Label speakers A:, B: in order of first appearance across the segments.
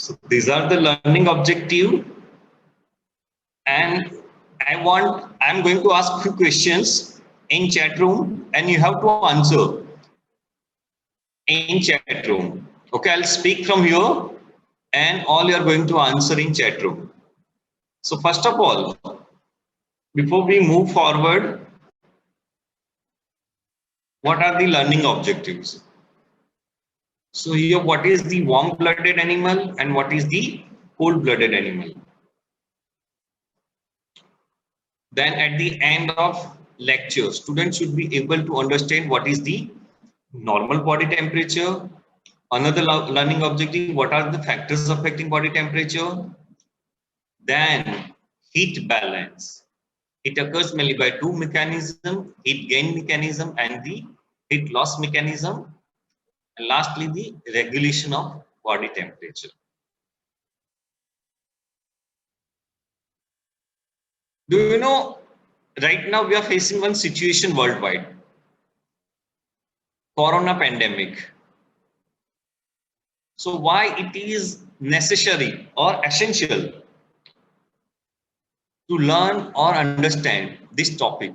A: So these are the learning objective, and I'm going to ask few questions in chat room, and you have to answer in chat room. Okay, I'll speak from here, and all you are going to answer in chat room. So first of all, before we move forward, what are the learning objectives? So here, what is the warm-blooded animal and what is the cold-blooded animal? Then at the end of lecture, students should be able to understand what is the normal body temperature. Another learning objective, what are the factors affecting body temperature? Then heat balance. It occurs mainly by two mechanisms, heat gain mechanism and the heat loss mechanism. And lastly, the regulation of body temperature. Do you know, right now we are facing one situation worldwide, corona pandemic. So why it is necessary or essential to learn or understand this topic?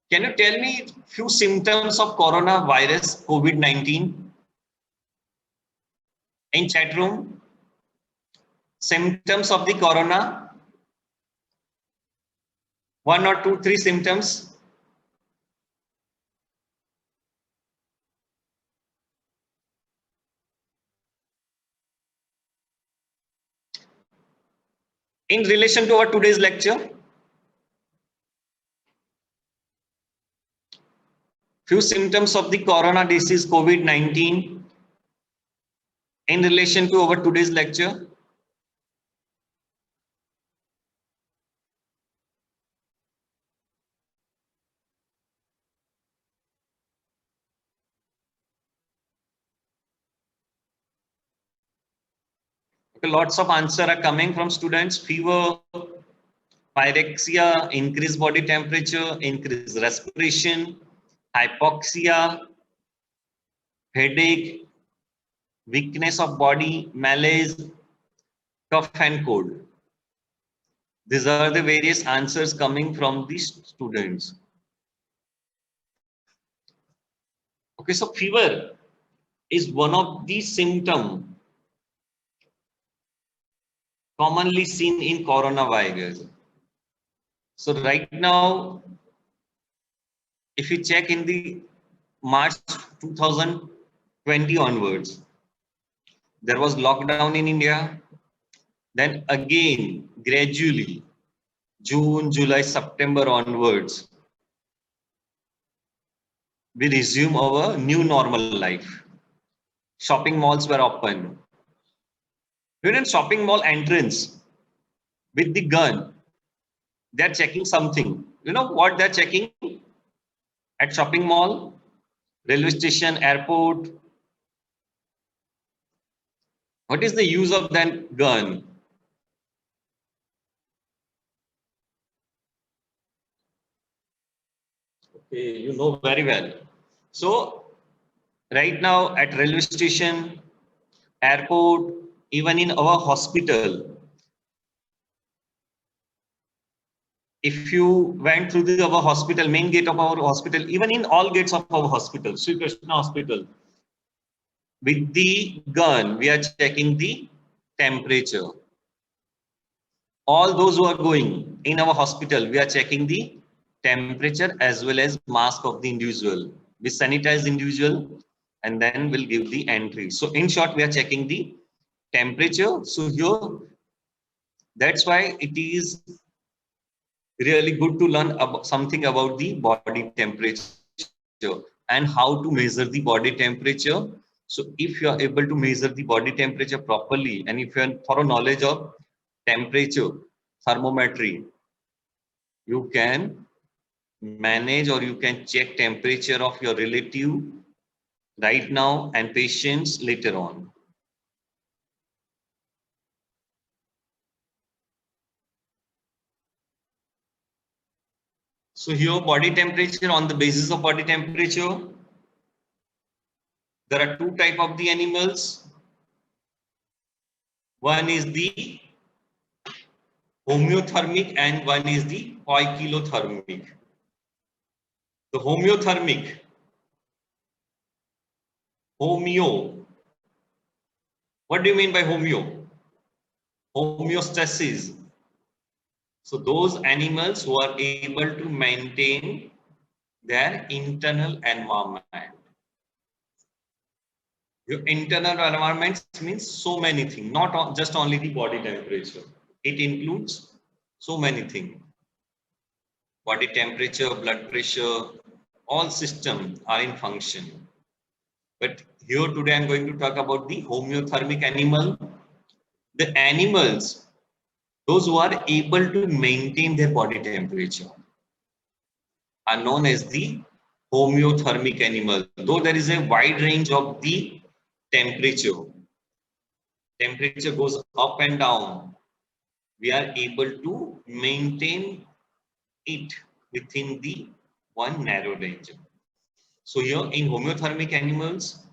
A: Can you tell me few symptoms of coronavirus COVID-19 in chat room? Symptoms of the corona, one or two, three symptoms. In relation to our today's lecture, few symptoms of the corona disease COVID-19 in relation to our today's lecture. Okay, lots of answers are coming from students. Fever, pyrexia, increased body temperature, increased respiration, hypoxia, headache, weakness of body, malaise, cough and cold. These are the various answers coming from the students. Okay, so fever is one of the symptoms commonly seen in coronavirus. So right now, if you check in the March 2020 onwards, there was lockdown in India. Then again, gradually, June, July, September onwards, we resume our new normal life. Shopping malls were open. Even in shopping mall entrance, with the gun, they're checking something. You know what they're checking? At shopping mall, railway station, airport. What is the use of that gun? Okay, you know very well. So right now at railway station, airport, even in our hospital, if you went through our hospital, main gate of our hospital, even in all gates of our hospital, Sri Krishna Hospital, with the gun, we are checking the temperature. All those who are going in our hospital, we are checking the temperature as well as mask of the individual. We sanitize the individual and then we'll give the entry. So in short, we are checking the temperature. So here, that's why it is really good to learn about something about the body temperature and how to measure the body temperature. So if you are able to measure the body temperature properly, and if you have thorough knowledge of temperature thermometry, you can manage or you can check temperature of your relative right now and patients later on. So here body temperature, on the basis of body temperature, there are two types of the animals. One is the homeothermic and one is the poikilothermic. The homeothermic, homeo. What do you mean by homeo? Homeostasis. So those animals who are able to maintain their internal environment. Your internal environment means so many things, not just only the body temperature. It includes so many things. Body temperature, blood pressure, all systems are in function. But here today I'm going to talk about the homeothermic animal. The animals, those who are able to maintain their body temperature, are known as the homeothermic animal. Though there is a wide range of the temperature, temperature goes up and down, we are able to maintain it within the one narrow range. So here in homeothermic animals,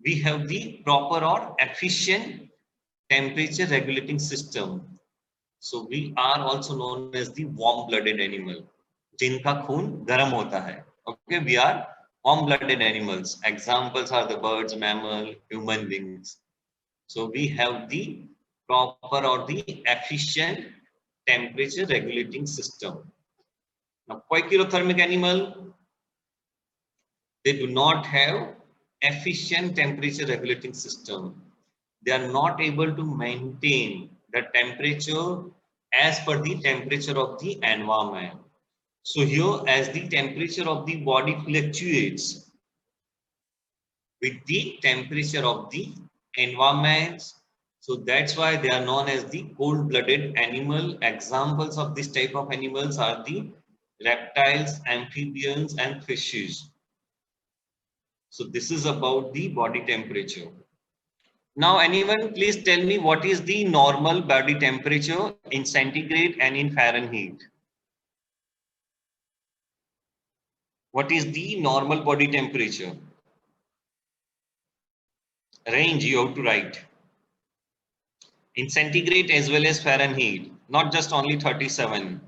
A: we have the proper or efficient temperature regulating system. So we are also known as the warm blooded animal, जिनका खून गर्म होता है. Okay, we are warm blooded animals. Examples are the birds, mammal, human beings. So we have the proper or the efficient temperature regulating system. Now, poikilothermic animal, they do not have efficient temperature regulating system. They are not able to maintain the temperature as per the temperature of the environment. So here, as the temperature of the body fluctuates with the temperature of the environment, so that's why they are known as the cold-blooded animal. Examples of this type of animals are the reptiles, amphibians, and fishes. So this is about the body temperature. Now, anyone please tell me what is the normal body temperature in centigrade and in Fahrenheit? What is the normal body temperature? Range you have to write. In centigrade as well as Fahrenheit, not just only 37.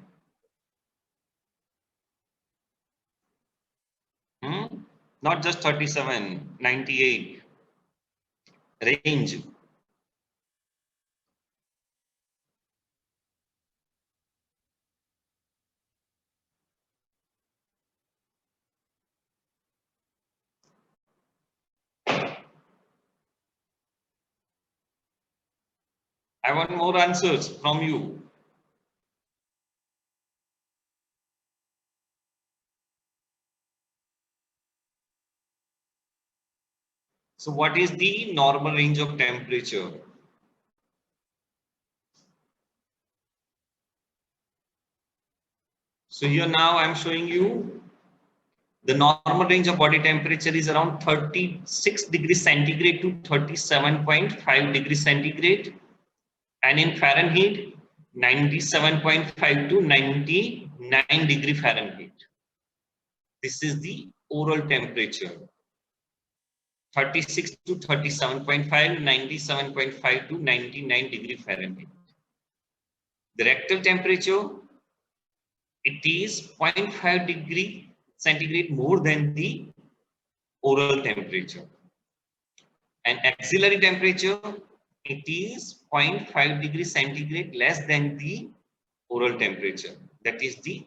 A: Not just 37, 98. Range. I want more answers from you. So what is the normal range of temperature? So here now I'm showing you the normal range of body temperature is around 36 degrees centigrade to 37.5 degrees centigrade. And in Fahrenheit, 97.5 to 99 degree Fahrenheit. This is the oral temperature. 36 to 37.5, 97.5 to 99 degree Fahrenheit. The rectal temperature, it is 0.5 degree centigrade more than the oral temperature. And axillary temperature, it is 0.5 degree centigrade less than the oral temperature. That is the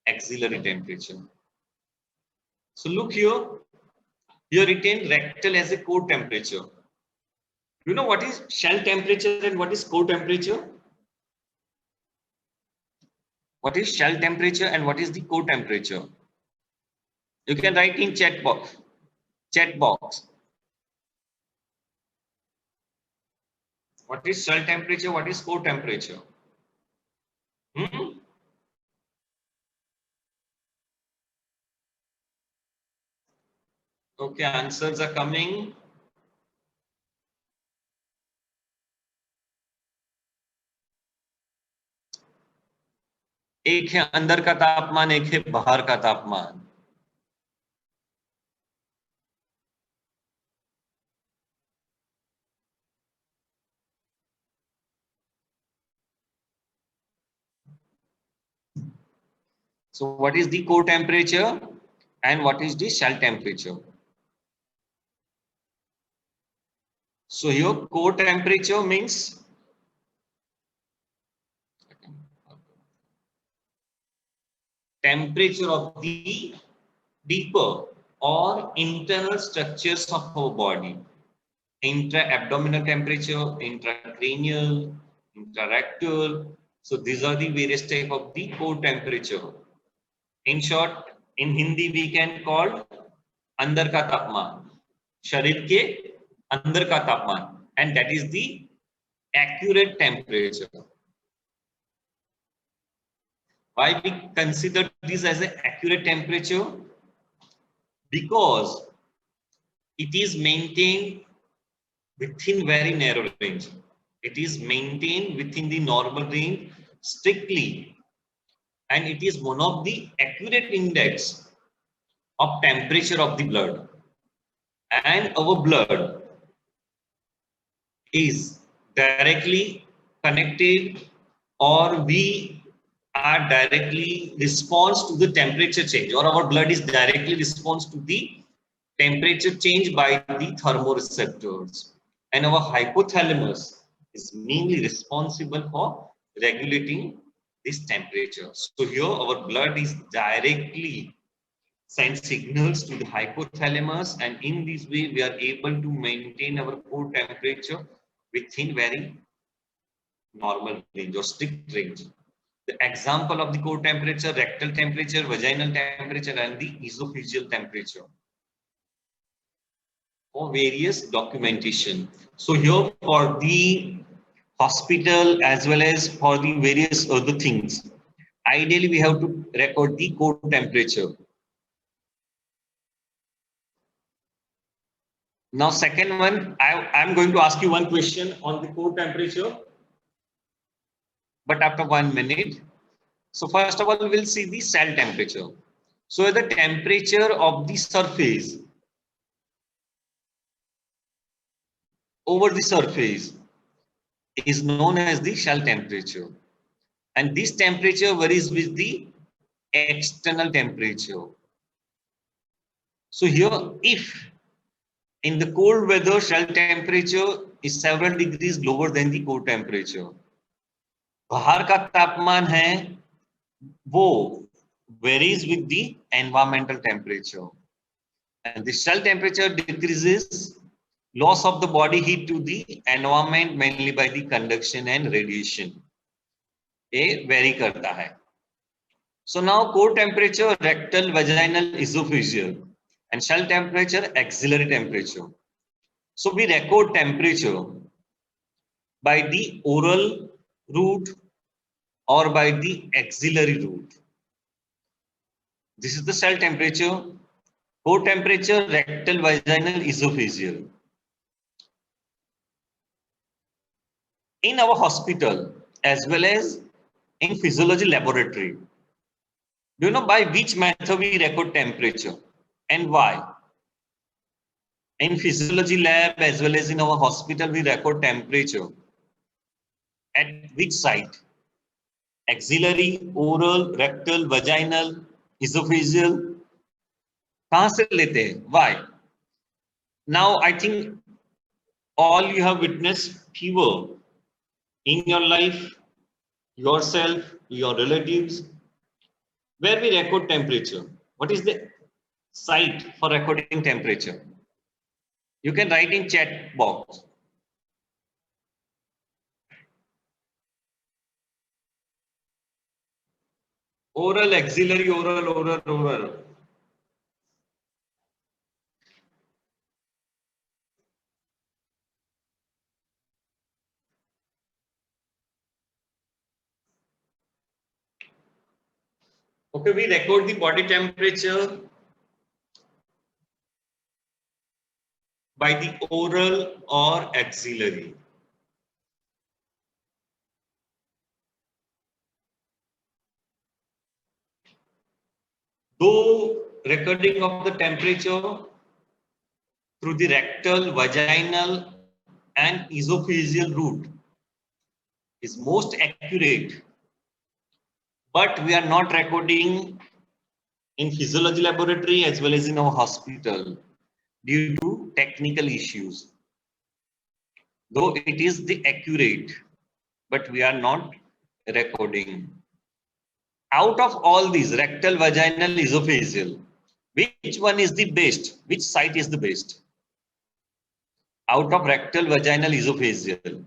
A: axillary temperature. So look here, you retain rectal as a core temperature. You know what is shell temperature and what is core temperature? What is shell temperature and what is the core temperature? You can write in chat box. Chat box. What is shell temperature? What is core temperature? Okay, answers are coming. एक है अंदर का तापमान, एक है बाहर का तापमान. So what is the core temperature and what is the cell temperature? So here core temperature means temperature of the deeper or internal structures of our body. Intra-abdominal temperature, intracranial, intrarectal. So these are the various type of the core temperature. In short, in Hindi we can call अंदर का तापमान, शरीर के अंदर का तापमान, and that is the accurate temperature. Why we consider this as an accurate temperature? Because it is maintained within very narrow range. It is maintained within the normal range strictly, and it is one of the accurate index of temperature of the blood. And our blood is directly connected, or we are directly response to the temperature change, or our blood is directly response to the temperature change by the thermoreceptors, and our hypothalamus is mainly responsible for regulating this temperature. So here our blood is directly send signals to the hypothalamus, and in this way we are able to maintain our core temperature within very normal range or strict range. The example of the core temperature: rectal temperature, vaginal temperature, and the esophageal temperature for various documentation. So here for the hospital as well as for the various other things, ideally we have to record the core temperature. Now second one, I'm going to ask you one question on the core temperature, but after 1 minute. So first of all, we'll see the cell temperature. So the temperature of the surface over the surface is known as the cell temperature. And this temperature varies with the external temperature. So here, if in the cold weather, cell temperature is several degrees lower than the core temperature. बाहर का तापमान है वो varies with the environmental temperature, and the cell temperature decreases loss of the body heat to the environment mainly by the conduction and radiation. ये vary करता है. So now core temperature, rectal, vaginal, esophageal, and cell temperature, axillary temperature. So we record temperature by the oral route or by the axillary route. This is the cell temperature, core temperature, rectal, vaginal, esophageal. In our hospital as well as in physiology laboratory, do you know by which method we record temperature and why? In physiology lab as well as in our hospital, we record temperature at which site? Axillary, oral, rectal, vaginal, esophageal. कहाँ से लेते हैं? Why? Now I think all you have witnessed fever in your life, yourself, your relatives, where we record temperature. What is the site for recording temperature? You can write in chat box. Oral, axillary, oral, oral, oral. Okay, we record the body temperature by the oral or axillary. Though recording of the temperature through the rectal, vaginal, and esophageal route is most accurate, but we are not recording in physiology laboratory as well as in our hospital due to technical issues. Though it is the accurate, but we are not recording. Out of all these, rectal, vaginal, esophageal, which one is the best? Which site is the best? Out of rectal, vaginal, esophageal.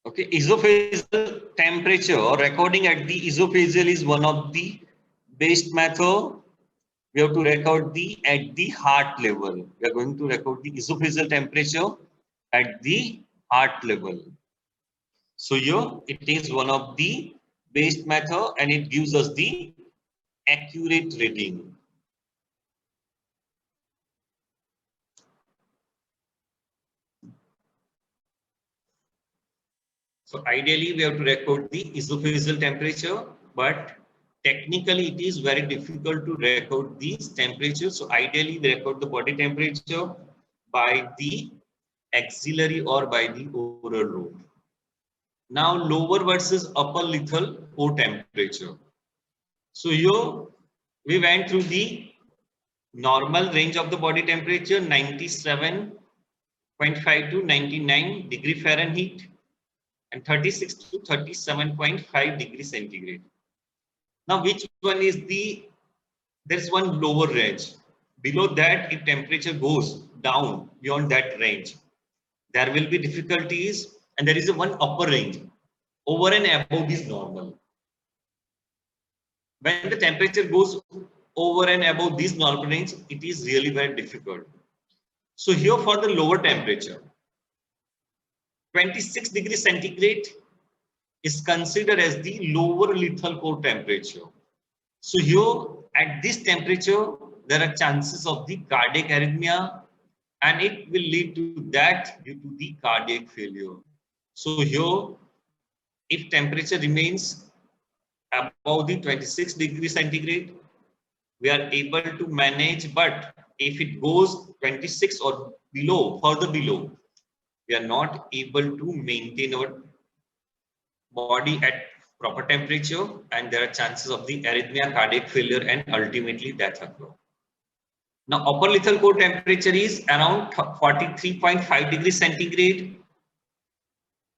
A: Okay, esophageal temperature or recording at the esophageal is one of the best method. We have to record at the heart level. We are going to record the esophageal temperature at the heart level. So here it is one of the best method and it gives us the accurate reading. So ideally we have to record the esophageal temperature, but technically it is very difficult to record these temperatures. So ideally we record the body temperature by the axillary or by the oral route. Now lower versus upper lethal core temperature. So here we went through the normal range of the body temperature 97.5 to 99 degree Fahrenheit and 36 to 37.5 degrees centigrade. Now which one is there is one lower range. Below that if temperature goes down beyond that range, there will be difficulties, and there is a one upper range. Over and above is normal. When the temperature goes over and above this normal range, it is really very difficult. So here for the lower temperature, 26 degrees centigrade is considered as the lower lethal core temperature. So here at this temperature, there are chances of the cardiac arrhythmia, and it will lead to death due to the cardiac failure. So here, if temperature remains above the 26 degrees centigrade, we are able to manage, but if it goes 26 or below, further below, we are not able to maintain our body at proper temperature, and there are chances of the arrhythmia, cardiac failure, and ultimately death occur. Now, upper lethal core temperature is around 43.5 degrees centigrade.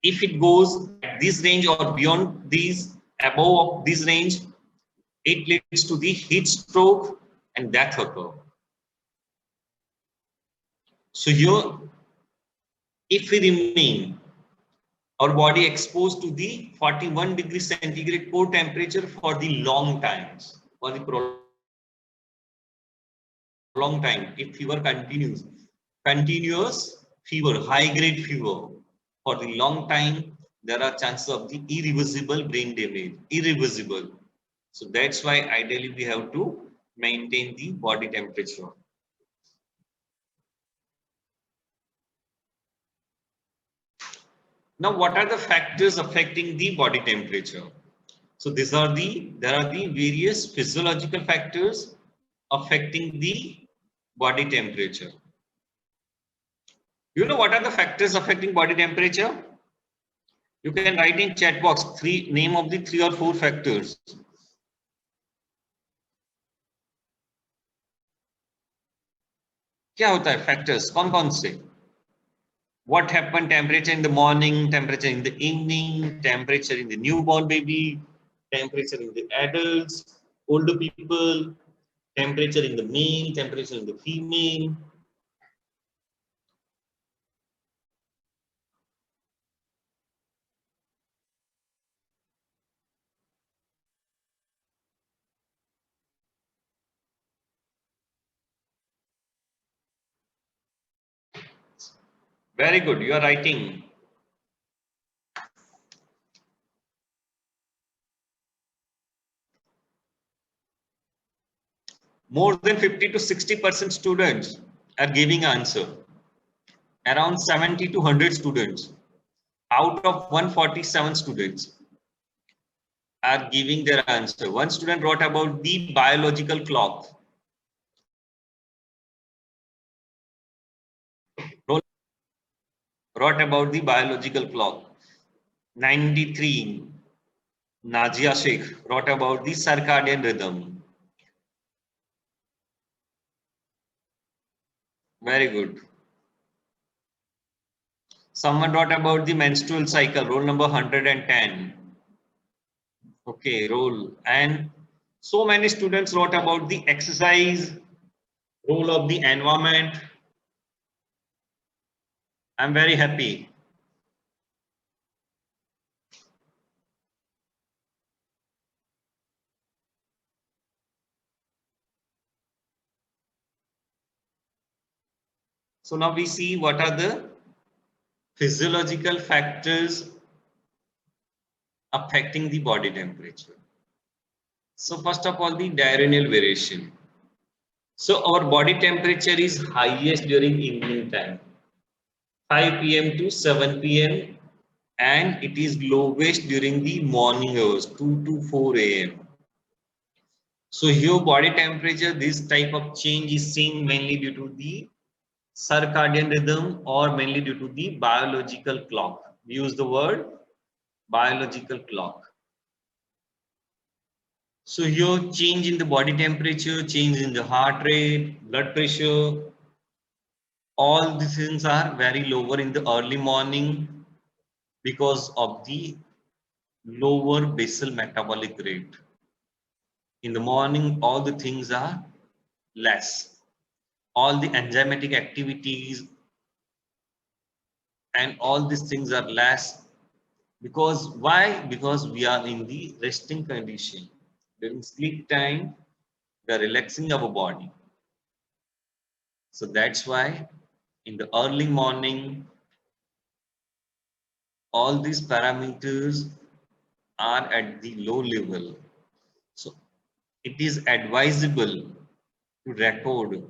A: If it goes at this range or beyond these, above this range, it leads to the heat stroke and death occur. So here, if we remain our body exposed to the 41 degrees centigrade core temperature for the long times, for the prolonged time, if fever continuous fever, high grade fever for the long time, there are chances of the irreversible brain damage, irreversible. So that's why ideally we have to maintain the body temperature. Now, what are the factors affecting the body temperature? So there are the various physiological factors affecting the body temperature. You know what are the factors affecting body temperature? You can write in chat box name of the 3 or 4 factors. क्या होता है factors? कौन से? What happened? Temperature in the morning, temperature in the evening, temperature in the newborn baby, temperature in the adults, older people, temperature in the male, temperature in the female. Very good, you are writing. More than 50 to 60% students are giving answer. Around 70 to 100 students out of 147 students are giving their answer. One student wrote about the biological clock. wrote about the biological clock. 93, Najia Sheikh wrote about the circadian rhythm. Very good. Someone wrote about the menstrual cycle, roll number 110. Okay, roll. And so many students wrote about the exercise, role of the environment. I'm very happy. So now we see what are the physiological factors affecting the body temperature. So first of all, the diurnal variation. So our body temperature is highest during evening time, 5 p.m. to 7 p.m. and it is lowest during the morning hours, 2 to 4 a.m. So here body temperature, this type of change is seen mainly due to the circadian rhythm or mainly due to the biological clock. We use the word biological clock. So here change in the body temperature, change in the heart rate, blood pressure, all these things are very lower in the early morning because of the lower basal metabolic rate. In the morning, all the things are less. All the enzymatic activities and all these things are less. Because why? Because we are in the resting condition. During sleep time, we are relaxing our body. So that's why in the early morning, all these parameters are at the low level. So it is advisable to record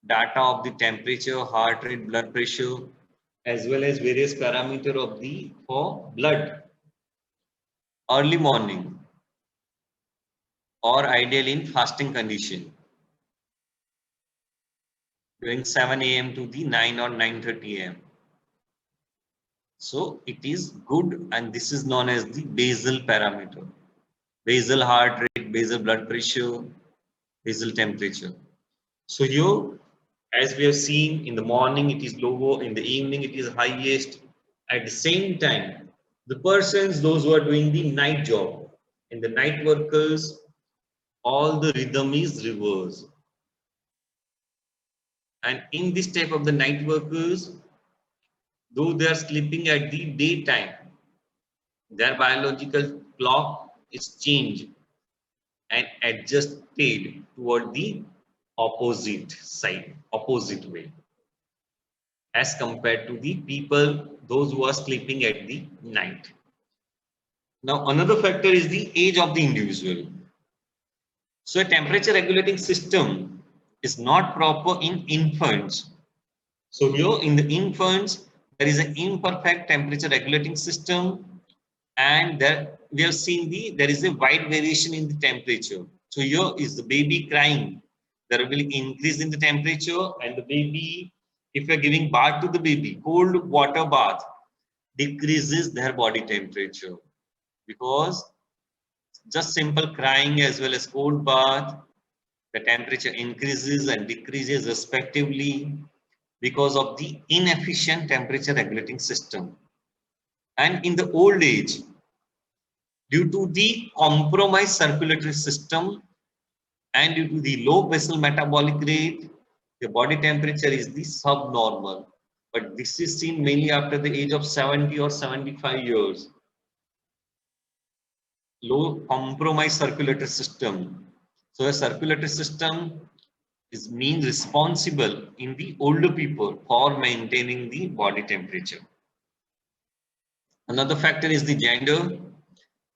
A: data of the temperature, heart rate, blood pressure, as well as various parameter of the for blood early morning or ideally in fasting condition during 7 a.m. to the 9 or 9:30 a.m. So it is good, and this is known as the basal parameter. Basal heart rate, basal blood pressure, basal temperature. So here, as we have seen, in the morning it is lower, in the evening it is highest. At the same time, the persons, those who are doing the night job, in the night workers, all the rhythm is reversed. And in this type of the night workers, though they are sleeping at the daytime, their biological clock is changed and adjusted toward the opposite side, opposite way, as compared to the people, those who are sleeping at the night. Now, another factor is the age of the individual. So, a temperature regulating system is not proper in infants. So, here in the infants, there is an imperfect temperature regulating system, and there we have seen there is a wide variation in the temperature. So, here is the baby crying. There will be increase in the temperature, and the baby, if you are giving bath to the baby, cold water bath decreases their body temperature because just simple crying as well as cold bath, the temperature increases and decreases respectively because of the inefficient temperature regulating system. And in the old age, due to the compromised circulatory system and due to the low basal metabolic rate, the body temperature is the subnormal. But this is seen mainly after the age of 70 or 75 years. Low compromised circulatory system. So a circulatory system is mean responsible in the older people for maintaining the body temperature. Another factor is the gender.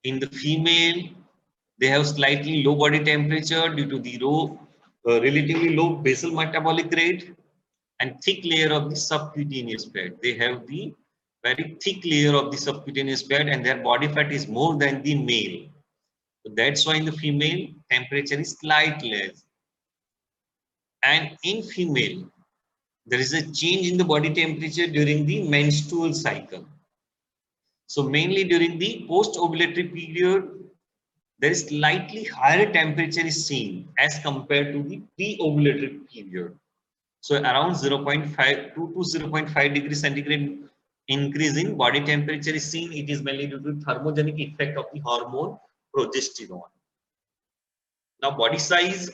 A: In the female, they have slightly low body temperature due to the relatively low basal metabolic rate and thick layer of the subcutaneous fat. They have the very thick layer of the subcutaneous fat and their body fat is more than the male. So that's why in the female, temperature is slightly less. And in female, there is a change in the body temperature during the menstrual cycle. So mainly during the post-ovulatory period, there is slightly higher temperature is seen as compared to the pre-ovulatory period. So around 0.5 to 0.5 degrees centigrade increase in body temperature is seen. It is mainly due to thermogenic effect of the hormone progesterone. Now body size,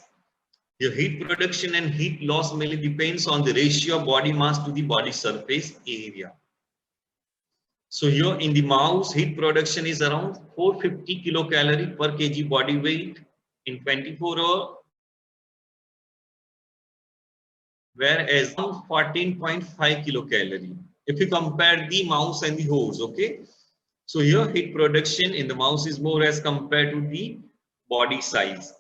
A: your heat production and heat loss mainly depends on the ratio of body mass to the body surface area. So here in the mouse, heat production is around 450 kilocalorie per kg body weight in 24 hours, whereas 14.5 kilocalorie. If you compare the mouse and the horse, okay. So here heat production in the mouse is more as compared to the body size.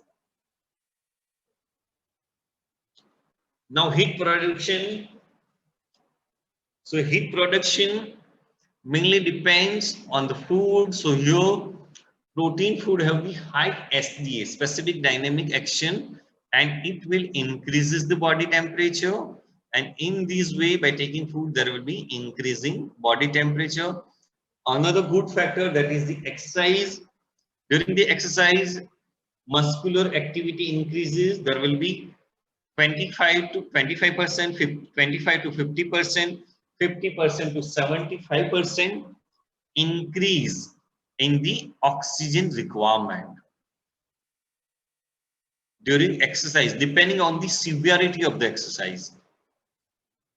A: Now heat production. So heat production mainly depends on the food. So here protein food have the high SDA, specific dynamic action, and it will increases the body temperature. And in this way, by taking food, there will be increasing body temperature. Another good factor, that is the exercise. During the exercise, muscular activity increases. There will be 25 to 25%, 25 to 50%, 50% to 75% increase in the oxygen requirement during exercise, depending on the severity of the exercise.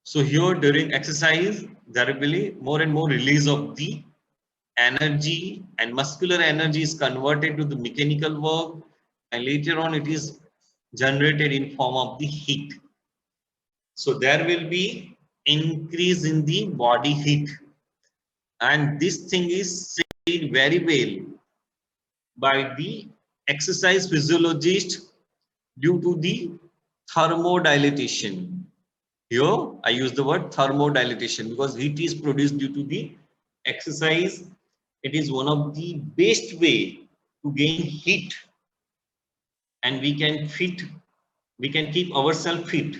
A: So here during exercise, there will be more and more release of the energy, and muscular energy is converted to the mechanical work, and later on it is generated in form of the heat. So there will be increase in the body heat, and this thing is said very well by the exercise physiologist due to the thermodilatation. Here I use the word thermodilatation because heat is produced due to the exercise. It is one of the best way to gain heat, and we can keep ourselves fit.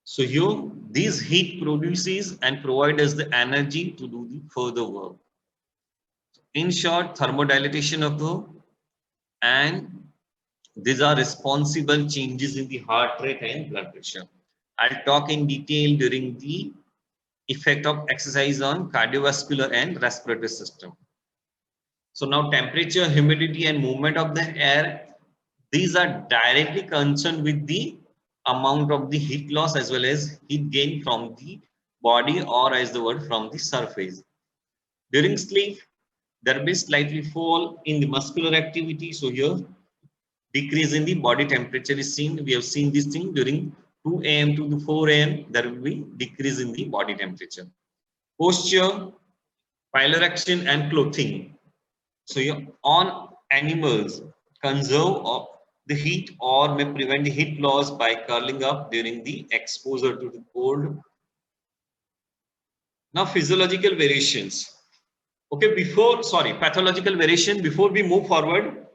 A: So here this heat produces and provides us the energy to do the further work. In short, thermodilatation occur, and these are responsible changes in the heart rate and blood pressure. I'll talk in detail during the effect of exercise on cardiovascular and respiratory system. So now temperature, humidity and movement of the air, these are directly concerned with the amount of the heat loss as well as heat gain from the body, or as the word, from the surface. During sleep, there will be slightly fall in the muscular activity. So here decrease in the body temperature is seen. We have seen this thing during 2 a.m. to the 4 a.m. There will be decrease in the body temperature. Posture, pilorection and clothing. So on animals conserve of the heat or may prevent the heat loss by curling up during the exposure to the cold. Now physiological variations. Okay, pathological variation. Before we move forward,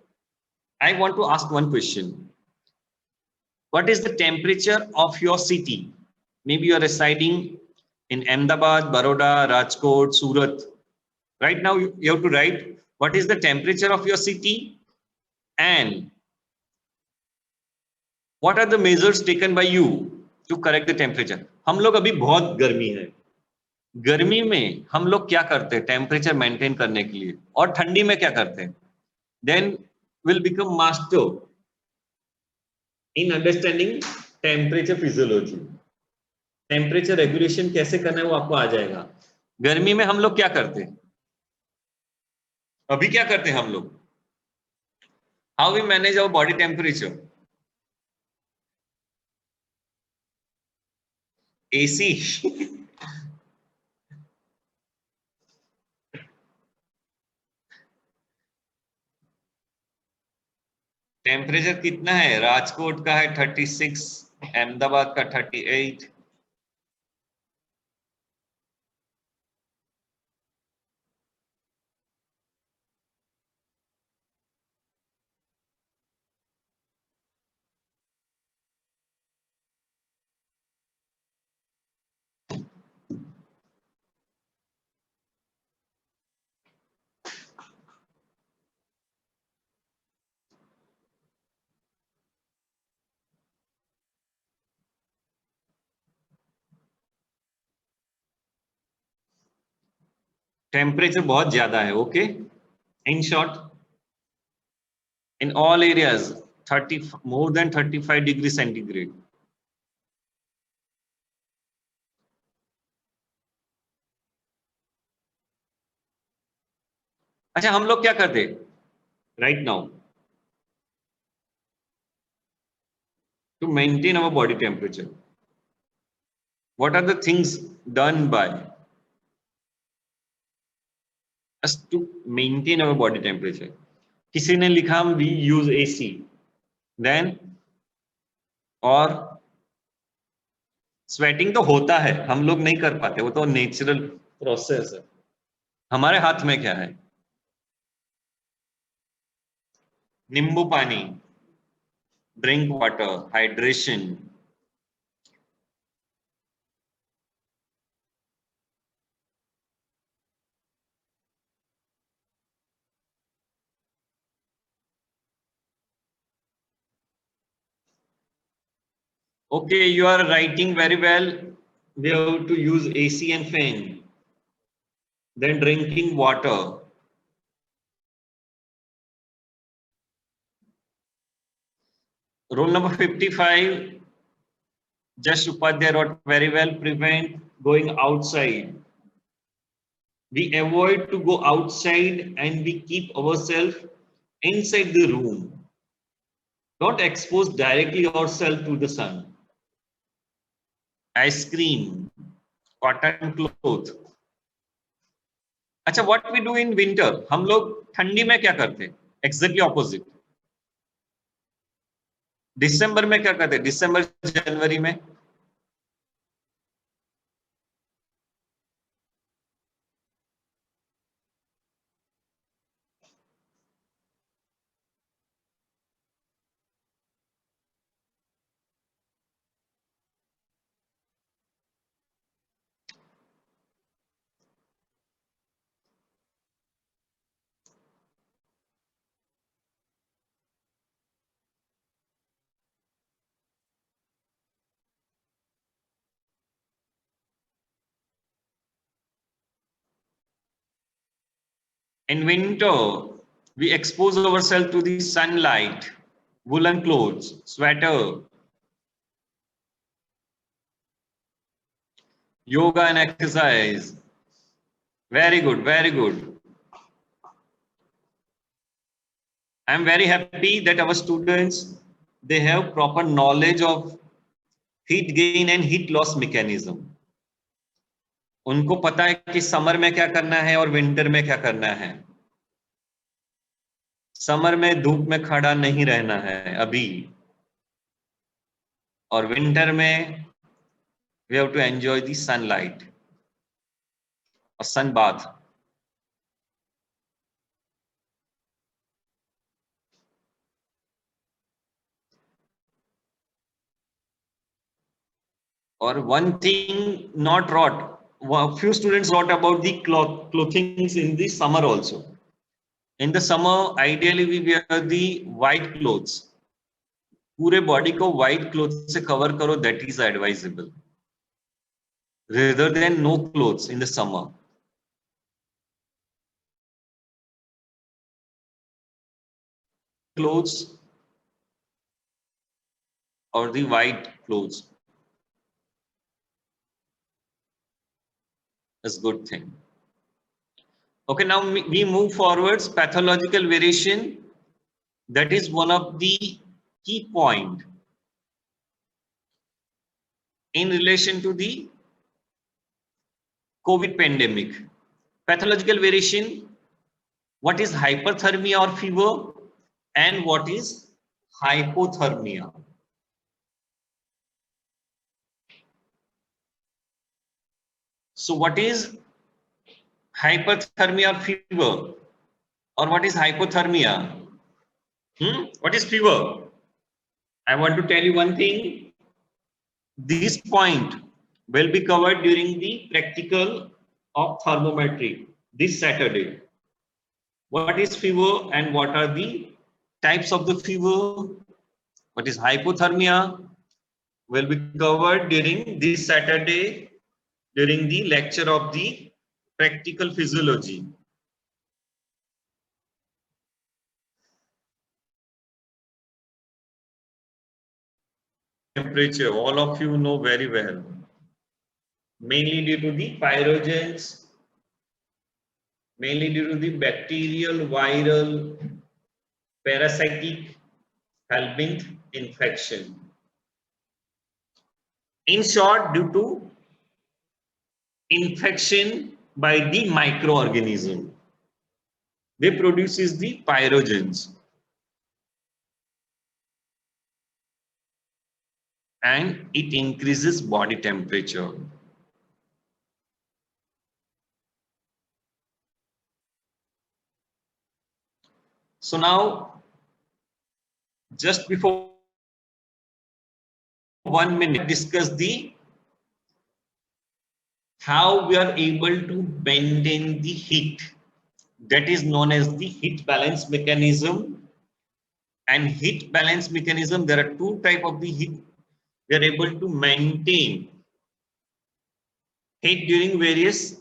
A: I want to ask one question. What is the temperature of your city? Maybe you are residing in Ahmedabad, Baroda, Rajkot, Surat. Right now, you have to write what is the temperature of your city and what are the measures taken by you to correct the temperature. हम लोग अभी बहुत गर्मी है. गर्मी में हम लोग क्या करते हैं टेम्परेचर मेंटेन करने के लिए, और ठंडी में क्या करते हैं? Then will become master in understanding temperature physiology. Temperature regulation कैसे करना है वो आपको आ जाएगा. गर्मी में हम लोग क्या करते हैं? अभी क्या करते हैं हम लोग? How we manage our body temperature? AC. Temperature कितना है? राजकोट का है 36, अहमदाबाद का 38. टेम्परेचर बहुत ज्यादा है. Okay, in short, in all areas 30 more than 35 degree centigrade. अच्छा, हम लोग क्या करते right now to maintain our body temperature? What are the things done by us to maintain our body temperature? किसी ने लिखा we use AC, then और sweating तो होता है, हम लोग नहीं कर पाते, वो तो नेचुरल प्रोसेस है. हमारे हाथ में क्या है? नींबू पानी, drink water, hydration. Okay, you are writing very well. We have to use AC and fan. Then drinking water. Rule number 55, Jash Upadhyay wrote very well, prevent going outside. We avoid to go outside and we keep ourselves inside the room. Don't expose directly ourselves to the sun. Ice cream, cotton cloth. अच्छा, what we do in winter? हम लोग ठंडी में क्या करते हैं? Exactly opposite. दिसंबर में क्या करते हैं? दिसंबर जनवरी में in winter, we expose ourselves to the sunlight, woolen clothes, sweater, yoga and exercise. Very good, very good. I am very happy that our students, they have proper knowledge of heat gain and heat loss mechanism. उनको पता है कि summer में क्या करना है और winter में क्या करना है. समर में धूप में खड़ा नहीं रहना है अभी, और विंटर में we have to enjoy the sunlight or sun bath. Or one thing not wrote, few students wrote about the clothings in the summer also. In the summer, ideally we wear the white clothes. पूरे body को white cloth से cover करो, that is advisable, rather than no clothes in the summer. Clothes or the white clothes is good thing. Okay, now we move forwards. Pathological variation, that is one of the key point in relation to the COVID pandemic. Pathological variation, what is hyperthermia or fever and what is hypothermia? So what is hyperthermia or fever, or what is hypothermia? What is fever? I want to tell you one thing. This point will be covered during the practical of thermometry this Saturday. What is fever and what are the types of the fever? What is hypothermia will be covered during this Saturday during the lecture of the practical physiology. Temperature, all of you know very well. Mainly due to the pyrogens, mainly due to the bacterial, viral, parasitic, helminth infection. In short, due to infection by the microorganism, they produces the pyrogens, and it increases body temperature. So now, just before 1 minute, discuss the how we are able to maintain the heat. That is known as the heat balance mechanism. And heat balance mechanism, there are two types of the heat. We are able to maintain heat during various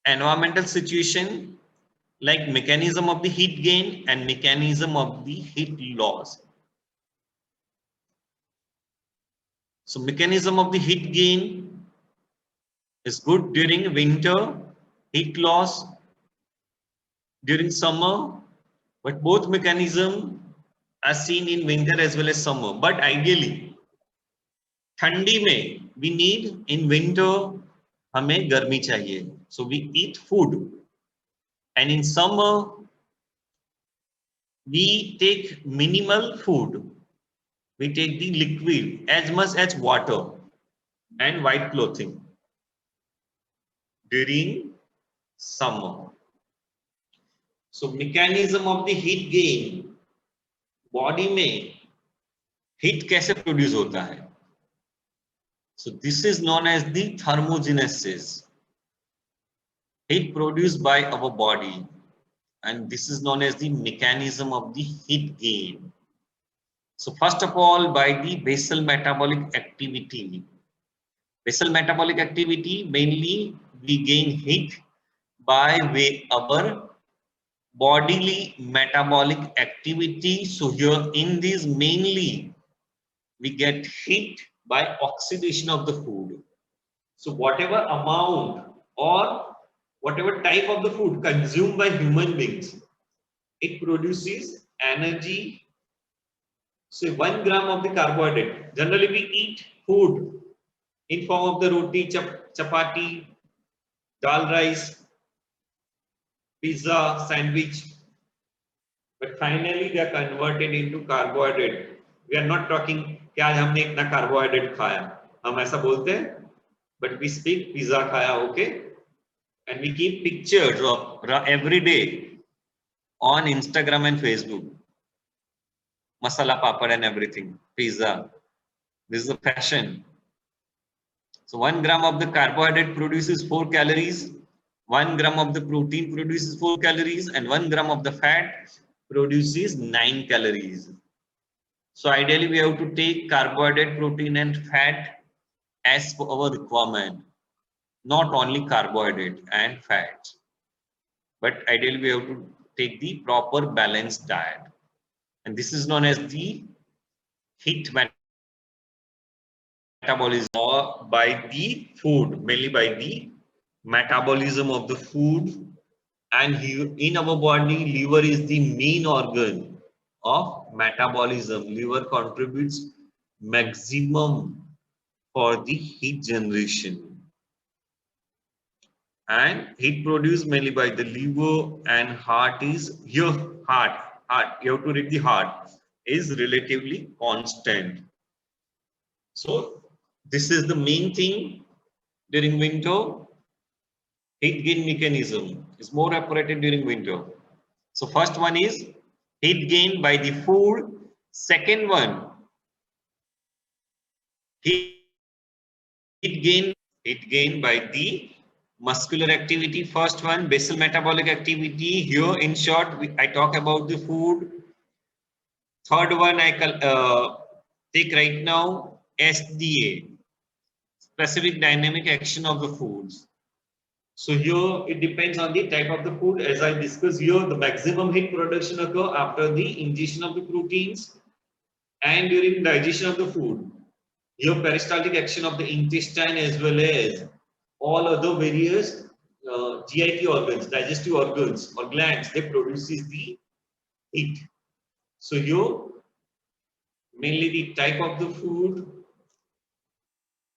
A: environmental situation, like mechanism of the heat gain and mechanism of the heat loss. So mechanism of the heat gain is good during winter, heat loss during summer, but both mechanism are seen in winter as well as summer. But ideally, ठंडी में we need in winter हमें गर्मी चाहिए. So we eat food, and in summer we take minimal food. We take the liquid as much as water and white clothing during summer. So mechanism of the heat gain, body में heat कैसे produce होता है? So this is known as the thermogenesis. Heat produced by our body, and this is known as the mechanism of the heat gain. So first of all, by the basal metabolic activity. Basal metabolic activity, mainly we gain heat by way our bodily metabolic activity. So here in this mainly we get heat by oxidation of the food. So whatever amount or whatever type of the food consumed by human beings, it produces energy. So 1 gram of the carbohydrate. Generally we eat food in form of the roti, chapati, dal rice, pizza, sandwich. But finally they are converted into carbohydrate. We are not talking क्या आज हमने इतना carbohydrate खाया. हम ऐसा बोलते हैं. But we speak pizza khaya, okay? And we keep pictures of every day on Instagram and Facebook. Masala papad and everything. Pizza. This is the fashion. So 1 gram of the carbohydrate produces 4 calories. 1 gram of the protein produces 4 calories, and 1 gram of the fat produces 9 calories. So ideally we have to take carbohydrate, protein and fat as per our requirement. Not only carbohydrate and fat, but ideally we have to take the proper balanced diet, and this is known as the heat metabolism, or by the food, mainly by the metabolism of the food. And here in our body, liver is the main organ of metabolism. Liver contributes maximum for the heat generation. And heat produced mainly by the liver, and heart is here. Heart, you have to read the heart, is relatively constant. So this is the main thing during winter. Heat gain mechanism is more operated during winter. So first one is heat gain by the food. Second one, heat gain by the muscular activity. First one, basal metabolic activity. Here in short I talk about the food. Third one I take right now, SDA, specific dynamic action of the foods. So here it depends on the type of the food. As I discussed here, the maximum heat production occur after the ingestion of the proteins and during digestion of the food. Here peristaltic action of the intestine as well as all other various GIT organs, digestive organs or glands, they produces the heat. So here mainly the type of the food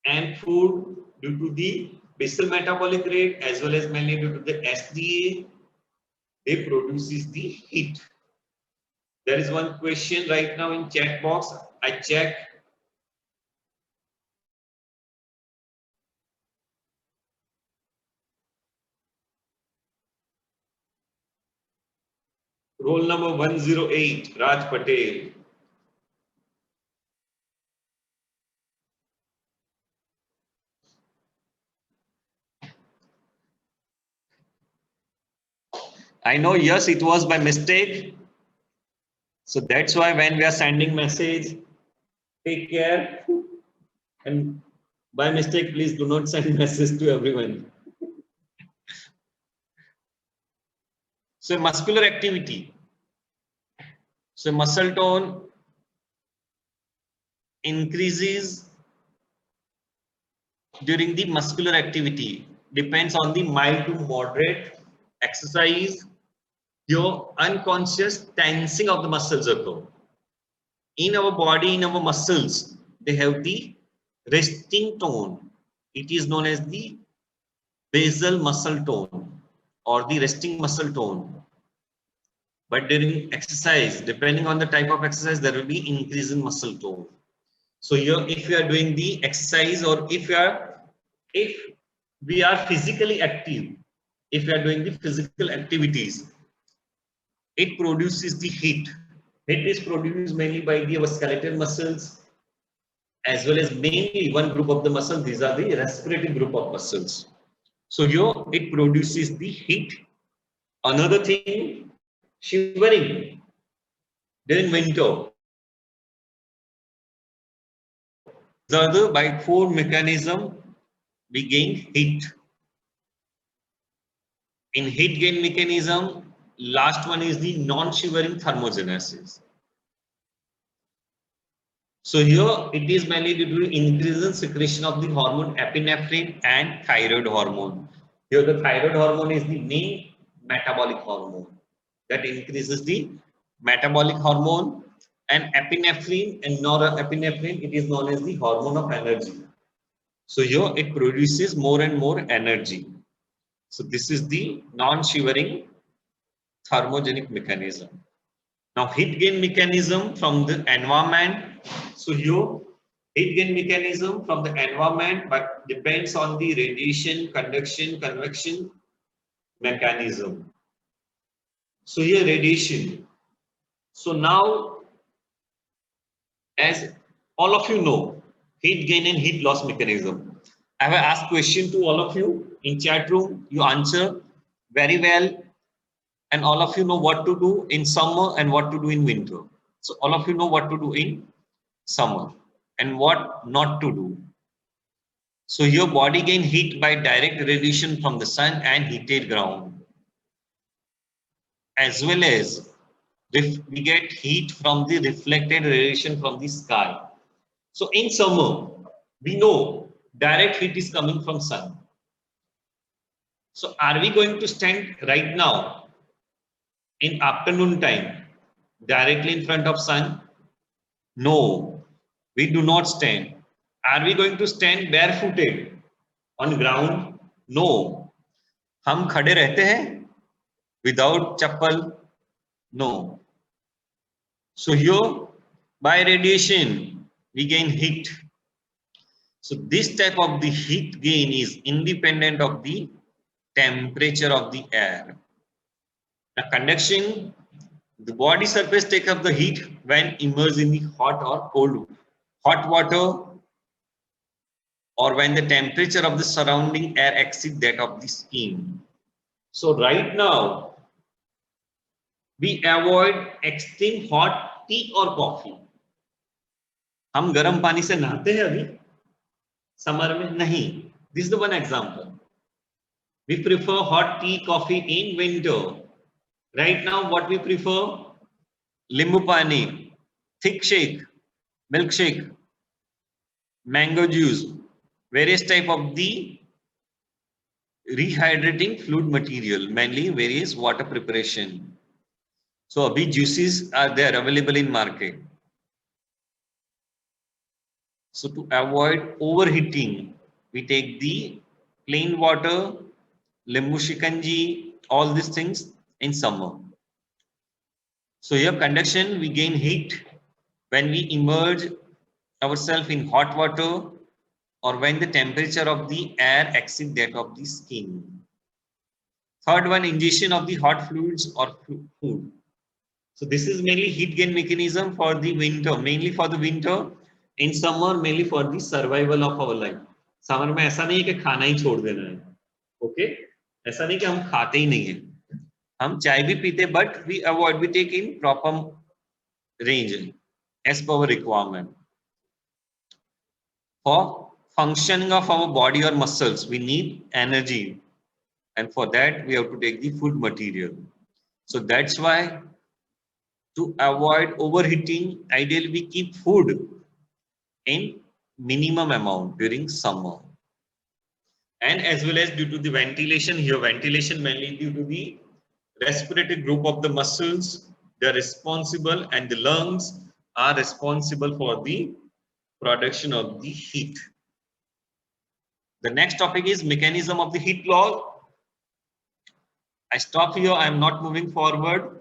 A: and food due to the basal metabolic rate as well as mainly due to the SDA, they produces the heat. There is one question right now in chat box. I check. Roll number 108, Raj Patel. I know, yes, it was by mistake. So that's why when we are sending message, take care. And by mistake, please do not send message to everyone. So muscular activity. So muscle tone increases during the muscular activity. Depends on the mild to moderate exercise. Your unconscious tensing of the muscles occur. In our body, in our muscles, they have the resting tone. It is known as the basal muscle tone or the resting muscle tone. But during exercise, depending on the type of exercise, there will be increase in muscle tone. So here, if you are doing the exercise or if we are physically active, if we are doing the physical activities, it produces the heat. Heat is produced mainly by our skeletal muscles as well as mainly one group of the muscles. These are the respiratory group of muscles. So here it produces the heat. Another thing, shivering during winter. These are the by four mechanism we gain heat. In heat gain mechanism, last one is the non-shivering thermogenesis. So here it is mainly due to increase in secretion of the hormone epinephrine and thyroid hormone. Here the thyroid hormone is the main metabolic hormone that increases the metabolic hormone, and epinephrine and norepinephrine, it is known as the hormone of energy. So here it produces more and more energy. So this is the non-shivering thermogenic mechanism. Now heat gain mechanism from the environment. So here heat gain mechanism from the environment, but depends on the radiation, conduction, convection mechanism. So here radiation. So now, as all of you know, heat gain and heat loss mechanism. I have asked question to all of you in chat room. You answer very well, and all of you know what to do in summer and what to do in winter. So all of you know what to do in summer and what not to do. So your body gain heat by direct radiation from the sun and heated ground, as well as we get heat from the reflected radiation from the sky. So in summer, we know direct heat is coming from sun. So are we going to stand right now in afternoon time directly in front of sun? No, we do not stand. Are we going to stand barefooted on ground? No. हम खड़े रहते हैं without chappal? No. So here by radiation we gain heat. So this type of the heat gain is independent of the temperature of the air. The conduction, the body surface take up the heat when immersed in the hot or cold hot water, or when the temperature of the surrounding air exceeds that of the skin. So right now, we avoid extreme hot tea or coffee. हम गर्म पानी से नहाते हैं अभी? Summer में नहीं. This is the one example. We prefer hot tea, coffee in winter. Right now, what we prefer? Limbu pani, thick shake, milkshake, mango juice, various type of the rehydrating fluid material, mainly various water preparation. So, abhi juices are there available in market. So, to avoid overheating, we take the plain water, limbu shikanji, all these things in summer. So, here conduction, we gain heat when we immerse ourselves in hot water or when the temperature of the air exceeds that of the skin. Third one, ingestion of the hot fluids or food. So this is mainly heat gain mechanism for the winter, mainly for the winter. In summer, mainly for the survival of our life. Summer में ऐसा नहीं है कि खाना ही छोड़ देना है. Okay? ऐसा नहीं कि हम खाते ही नहीं है. हम चाय भी पीते, but we avoid, we take in proper range as per our requirement. For functioning of our body or muscles, we need energy, and for that we have to take the food material. So that's why, to avoid overheating, ideally we keep food in minimum amount during summer. And as well as due to the ventilation, here ventilation mainly due to the respiratory group of the muscles, they are responsible, and the lungs are responsible for the production of the heat. The next topic is mechanism of the heat loss. I stop here, I am not moving forward.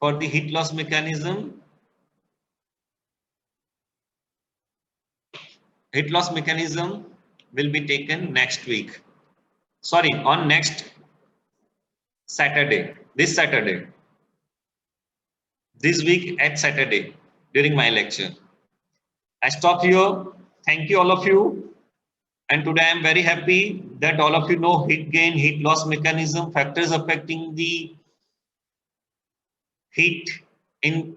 A: For the heat loss mechanism, heat loss mechanism will be taken next week. Sorry, on next Saturday, this Saturday. This week at Saturday during my lecture. I stop here. Thank you all of you. And today I am very happy that all of you know heat gain, heat loss mechanism, factors affecting the heat in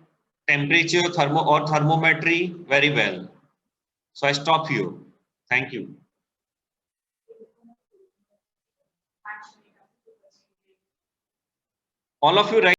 A: temperature, thermometry very well. So I stop here. Thank you. All of you write